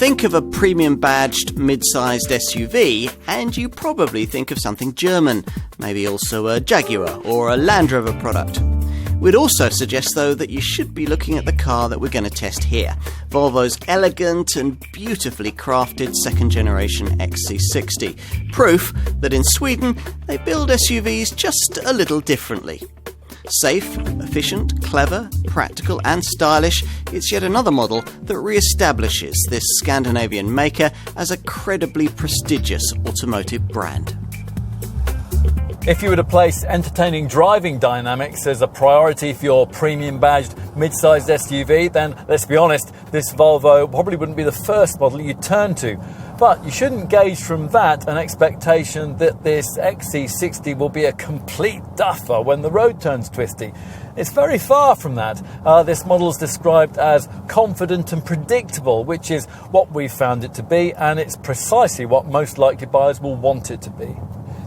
Think of a premium badged mid-sized SUV and you probably think of something German, maybe also a Jaguar or a Land Rover product. We'd also suggest though that you should be looking at the car that we're going to test here, Volvo's elegant and beautifully crafted second generation XC60, proof that in Sweden they build SUVs just a little differently. Safe, efficient, clever, practical and stylish, it's yet another model that re-establishes this Scandinavian maker as a credibly prestigious automotive brand. If you were to place entertaining driving dynamics as a priority for your premium badged mid-sized SUV, then let's be honest, this Volvo probably wouldn't be the first model you'd turn to. But you shouldn't gauge from that an expectation that this XC60 will be a complete duffer when the road turns twisty. It's very far from that. This model is described as confident and predictable, which is what we found it to be, and it's precisely what most likely buyers will want it to be.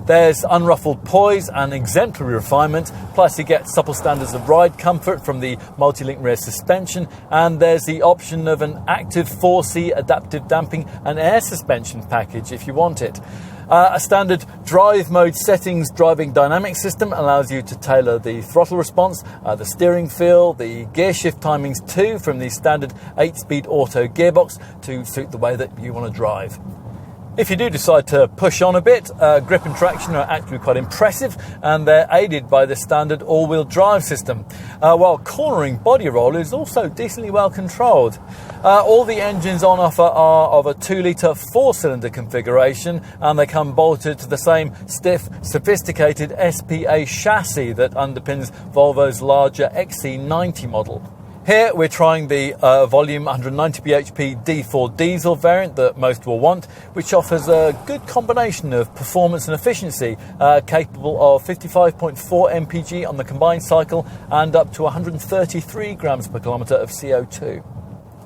There's unruffled poise and exemplary refinement, plus you get supple standards of ride comfort from the multi-link rear suspension, and there's the option of an active 4C adaptive damping and air suspension package if you want it. A standard drive mode settings driving dynamic system allows you to tailor the throttle response, the steering feel, the gear shift timings too, from the standard 8-speed auto gearbox to suit the way that you want to drive. If you do decide to push on a bit, grip and traction are actually quite impressive, and they're aided by the standard all-wheel drive system, while cornering body roll is also decently well controlled. All the engines on offer are of a 2-litre 4-cylinder configuration, and they come bolted to the same stiff, sophisticated SPA chassis that underpins Volvo's larger XC90 model. Here we're trying the volume 190 bhp D4 diesel variant that most will want, which offers a good combination of performance and efficiency, capable of 55.4 mpg on the combined cycle and up to 133 grams per kilometre of CO2.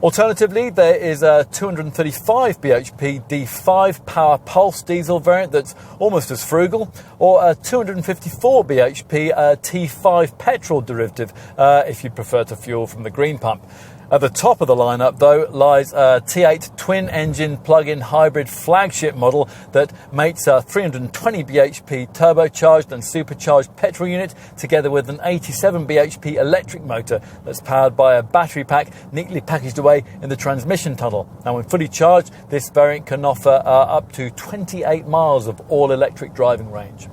Alternatively, there is a 235 bhp D5 power pulse diesel variant that's almost as frugal, or a 254 bhp T5 petrol derivative if you prefer to fuel from the green pump. At the top of the lineup, though, lies a T8 twin-engine plug-in hybrid flagship model that mates a 320 bhp turbocharged and supercharged petrol unit together with an 87 bhp electric motor that's powered by a battery pack neatly packaged away in the transmission tunnel. Now, when fully charged, this variant can offer up to 28 miles of all-electric driving range.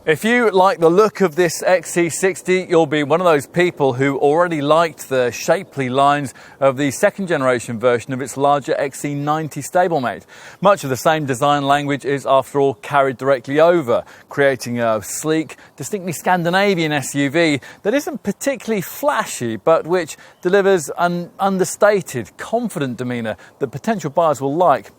If you like the look of this XC60, you'll be one of those people who already liked the shapely lines of the second generation version of its larger XC90 stablemate. Much of the same design language is, after all, carried directly over, creating a sleek, distinctly Scandinavian SUV that isn't particularly flashy, but which delivers an understated, confident demeanour that potential buyers will like.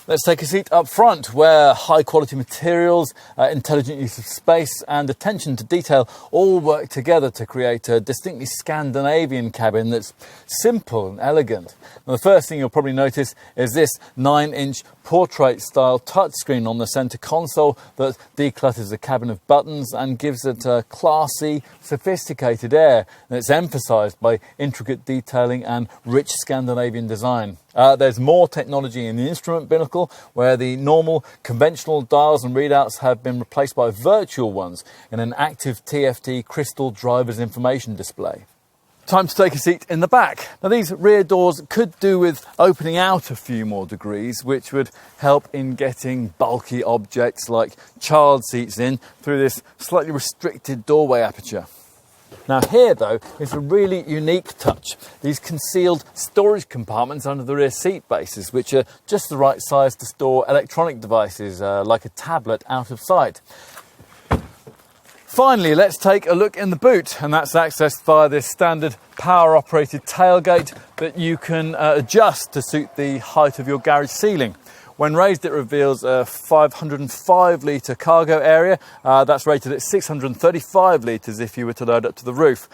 Let's take a seat up front, where high quality materials, intelligent use of space and attention to detail all work together to create a distinctly Scandinavian cabin that's simple and elegant. And the first thing you'll probably notice is this 9-inch portrait style touchscreen on the centre console that declutters the cabin of buttons and gives it a classy, sophisticated air. And it's emphasised by intricate detailing and rich Scandinavian design. There's more technology in the instrument binnacle, where the normal conventional dials and readouts have been replaced by virtual ones in an active TFT crystal driver's information display. Time to take a seat in the back. Now, these rear doors could do with opening out a few more degrees, which would help in getting bulky objects like child seats in through this slightly restricted doorway aperture. Now here, though, is a really unique touch. These concealed storage compartments under the rear seat bases, which are just the right size to store electronic devices like a tablet out of sight. Finally, let's take a look in the boot, and that's accessed via this standard power-operated tailgate that you can adjust to suit the height of your garage ceiling. When raised, it reveals a 505-litre cargo area. That's rated at 635 litres if you were to load up to the roof.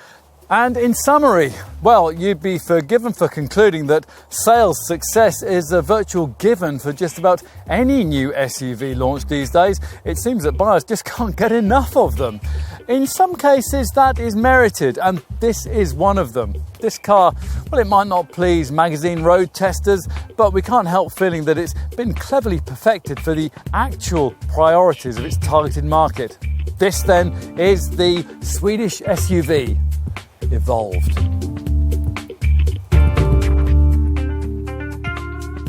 And in summary, well, you'd be forgiven for concluding that sales success is a virtual given for just about any new SUV launch these days. It seems that buyers just can't get enough of them. In some cases, that is merited, and this is one of them. This car, well, it might not please magazine road testers, but we can't help feeling that it's been cleverly perfected for the actual priorities of its targeted market. This, then, is the Swedish SUV evolved.